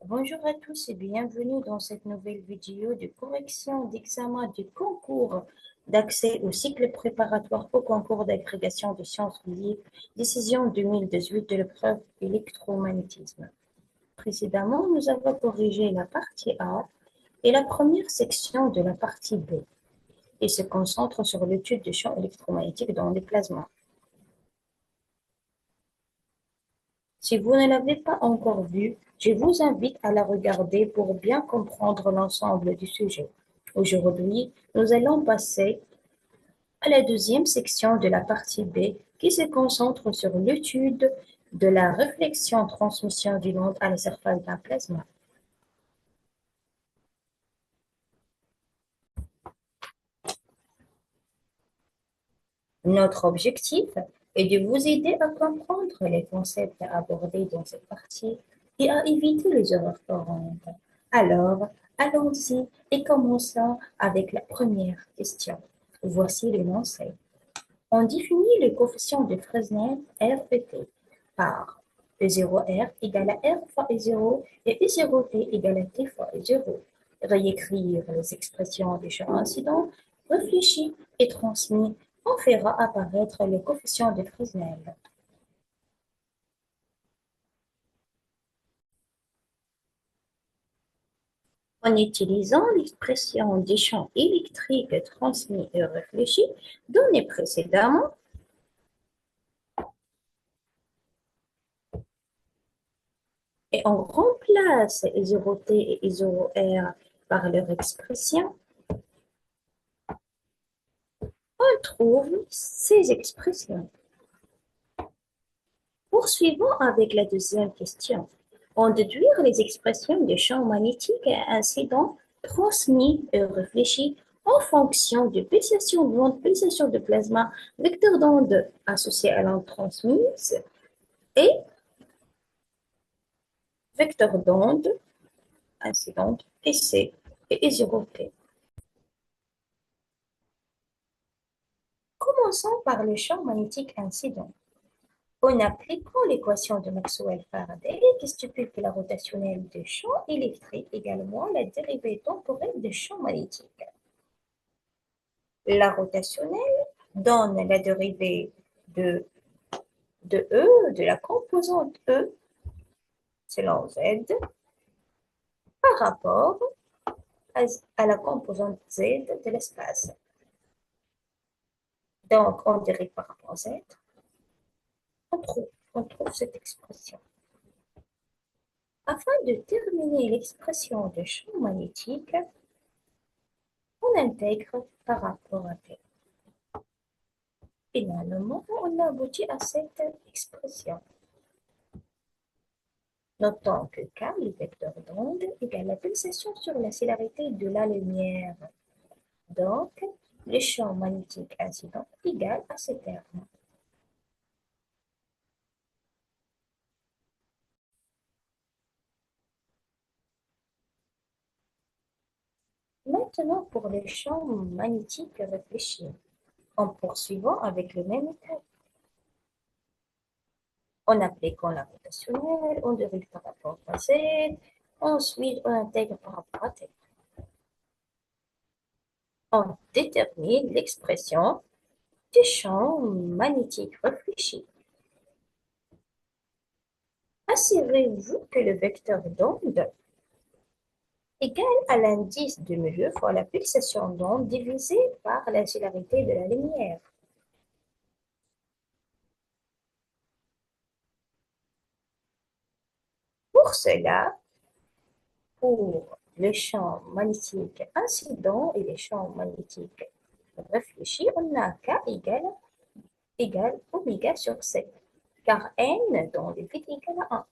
Bonjour à tous et bienvenue dans cette nouvelle vidéo de correction d'examen du concours d'accès au cycle préparatoire au concours d'agrégation de sciences physiques, décision 2018 de l'épreuve électromagnétisme. Précédemment, nous avons corrigé la partie A et la première section de la partie B et se concentre sur l'étude du champ électromagnétique dans les plasmas. Si vous ne l'avez pas encore vue, je vous invite à la regarder pour bien comprendre l'ensemble du sujet. Aujourd'hui, nous allons passer à la deuxième section de la partie B qui se concentre sur l'étude de la réflexion-transmission d'une onde à la surface d'un plasma. Notre objectif est de vous aider à comprendre les concepts abordés dans cette partie et à éviter les erreurs courantes. Alors, allons-y et commençons avec la première question. Voici l'énoncé. On définit le coefficient de Fresnel R et T par E0R égale à R fois E0 et E0T égale à T fois E0. Réécrire les expressions des champs incidents, réfléchis et transmis, on fera apparaître le coefficient de Fresnel. En utilisant l'expression des champs électriques transmis et réfléchis donnée précédemment, et on remplace E0T et E0R par leur expression, on trouve ces expressions. Poursuivons avec la deuxième question. En déduire les expressions des champs magnétiques et incidents transmis et réfléchis en fonction de pulsation d'onde, pulsation de plasma, vecteur d'onde associé à l'onde transmise et vecteur d'onde incidente PC et E0T. Commençons par le champ magnétique incident. En appliquant l'équation de Maxwell-Faraday, qui stipule que la rotationnelle de champ électrique est également la dérivée temporelle de champ magnétique. La rotationnelle donne la dérivée de, E, de la composante E, selon Z, par rapport à la composante Z de l'espace. Donc, on dérive par rapport à Z, on trouve cette expression. Afin de terminer l'expression de champ magnétique, on intègre par rapport à T. Finalement, on aboutit à cette expression. Notons que K, le vecteur d'onde, égale la pulsation sur la célérité de la lumière. Donc, le champ magnétique incident égal à ce terme. Maintenant, pour le champ magnétique réfléchi, en poursuivant avec le même état. En appliquant la rotationnelle, on dérive par rapport à Z, ensuite on intègre par rapport à T. On détermine l'expression du champ magnétique réfléchi. Assurez-vous que le vecteur d'onde égale à l'indice de milieu fois la pulsation d'onde divisée par la célérité de la lumière. Pour cela, pour le champ magnétique incident et les champs magnétiques réfléchis, on a K égale oméga sur C, car N dans le vide égale à 1.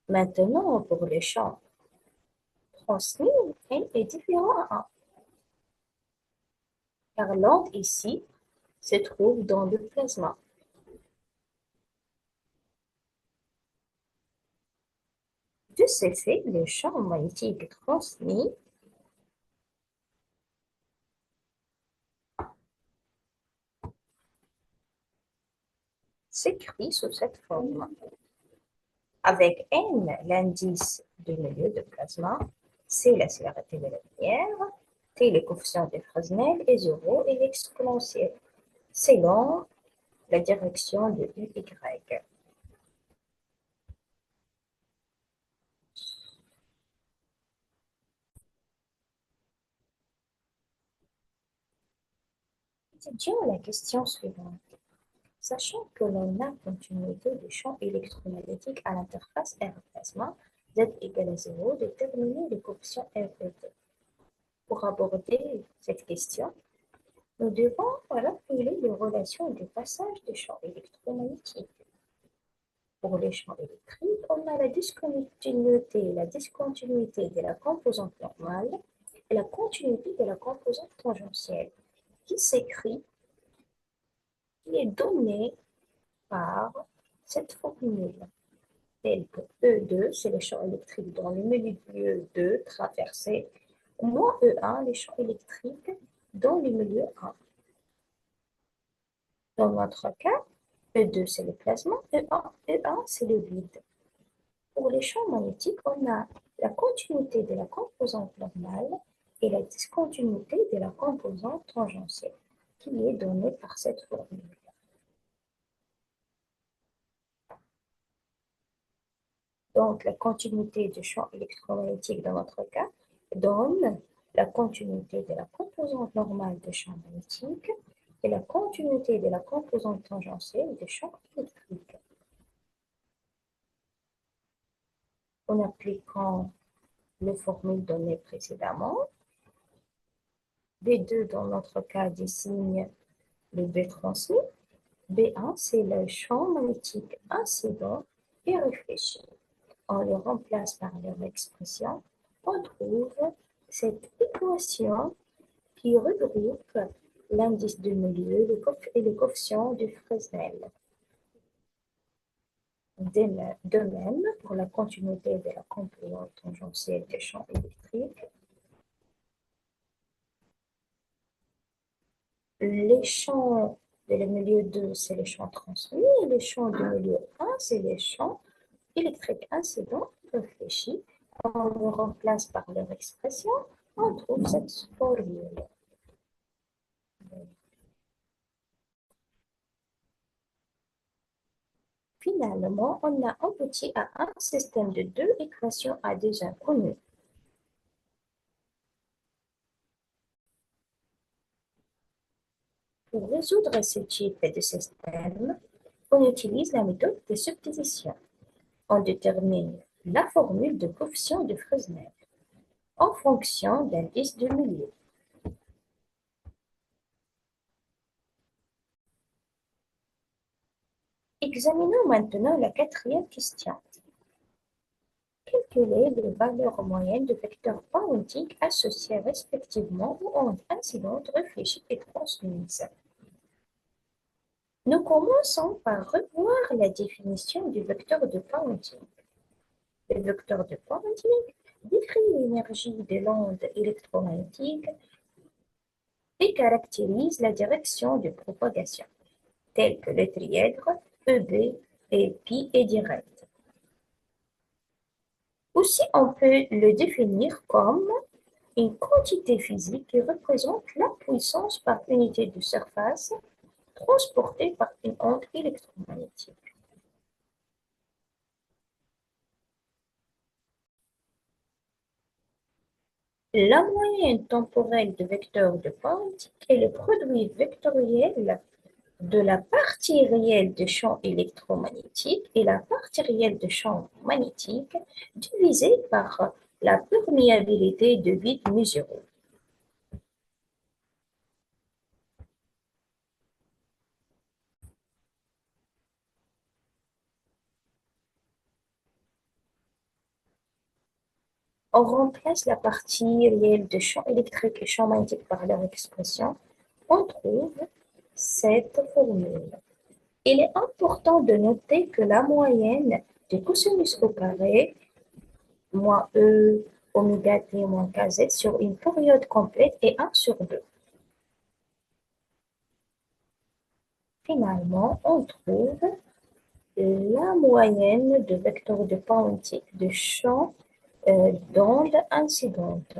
Maintenant, pour le champ transmis, N est différent à 1, car l'onde ici se trouve dans le plasma. De ce fait, le champ magnétique transmis s'écrit sous cette forme. Avec N, l'indice de milieu de plasma, C la célérité de la lumière, T le coefficient de Fresnel et 0 est l'exponentielle, selon la direction de UY. Étudions la question suivante. Sachant que l'on a continuité du champ électromagnétique à l'interface R-plasma, Z égale à 0, déterminer le coefficient R et T. Pour aborder cette question, nous devons rappeler les relations de passage des champs électromagnétiques. Pour les champs électriques, on a la discontinuité de la composante normale et la continuité de la composante tangentielle, qui s'écrit, qui est donnée par cette formule, telle que E2, c'est le champ électrique dans le milieu 2 traversé, moins E1, les champs électriques dans le milieu 1. Dans notre cas, E2, c'est le plasma, E1 c'est le vide. Pour les champs magnétiques, on a la continuité de la composante normale et la discontinuité de la composante tangentielle, qui est donnée par cette formule. Donc, la continuité du champ électromagnétique dans notre cas donne la continuité de la composante normale du champ magnétique et la continuité de la composante tangentielle du champ électrique. En appliquant les formules données précédemment, B2 dans notre cas désigne le B transmis, B1 c'est le champ magnétique incident et réfléchi. On le remplace par leur expression, on trouve cette équation qui regroupe l'indice de milieu et le coefficient de Fresnel. De même, pour la continuité de la composante tangentielle des champs électriques, les champs de le milieu 2, c'est les champs transmis, et les champs de milieu 1, c'est les champs électriques incidents réfléchis. On le remplace par leur expression, on trouve cette formule. Finalement, on a abouti à un système de deux équations à deux inconnues. Pour résoudre ce type de système, on utilise la méthode de substitution. On détermine la formule de coefficient de Fresnel en fonction d'indice de milieu. Examinons maintenant la quatrième question. Calculer les valeurs moyennes de vecteurs pointiques associés respectivement aux ondes incidentes, réfléchies et transmises. Nous commençons par revoir la définition du vecteur de Poynting. Le vecteur de Poynting décrit l'énergie de l'onde électromagnétique et caractérise la direction de propagation, telle que le trièdre EB et pi est direct. Aussi, on peut le définir comme une quantité physique qui représente la puissance par unité de surface transportée par une onde électromagnétique. La moyenne temporelle de vecteurs de Poynting est le produit vectoriel de la partie réelle du champ électromagnétique et la partie réelle du champ magnétique divisée par la perméabilité de vide mesurée. On remplace la partie réelle de champ électrique et champ magnétique par leur expression. On trouve cette formule. Il est important de noter que la moyenne de cosinus au carré moins E oméga t moins kz sur une période complète est 1 sur 2. Finalement, on trouve la moyenne de vecteurs de Poynting de champ d'onde incidente.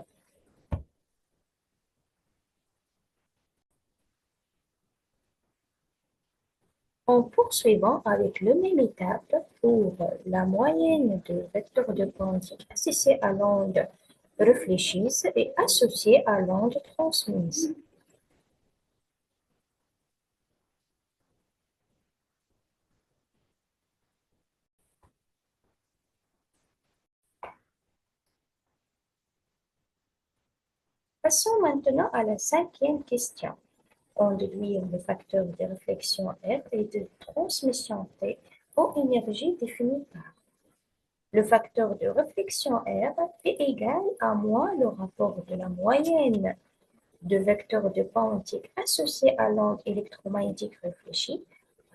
En poursuivant avec la même étape pour la moyenne de vecteurs de quantique associés à l'onde réfléchie et associés à l'onde transmise. Passons maintenant à la cinquième question. On déduire le facteur de réflexion R et de transmission T aux énergies définies par. Le facteur de réflexion R est égal à moins le rapport de la moyenne de vecteurs de quantique associés à l'onde électromagnétique réfléchie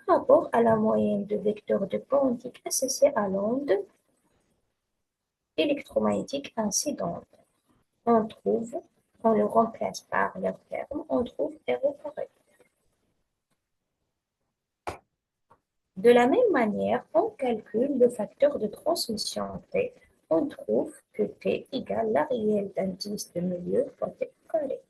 par rapport à la moyenne de vecteurs de quantique associés à l'onde électromagnétique incidente. On trouve, on le remplace par leur terme, on trouve R au carré. De la même manière, on calcule le facteur de transmission T. On trouve que T égale l'ariel d'indice de milieu fois T carré.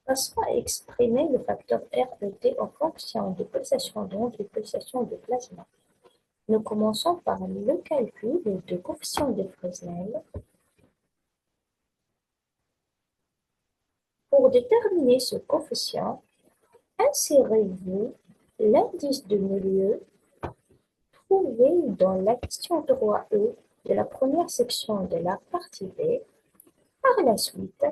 Passons à exprimer le facteur R de T en fonction des pulsations d'onde et pulsations de plasma. Nous commençons par le calcul de coefficient de Fresnel. Pour déterminer ce coefficient, insérez-vous l'indice de milieu trouvé dans la question 3E de la première section de la partie B. Par la suite,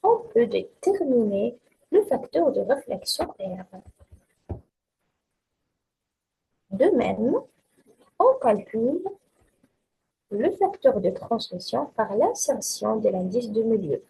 on peut déterminer le facteur de réflexion R. De même, on calcule le facteur de transmission par l'insertion de l'indice de milieu.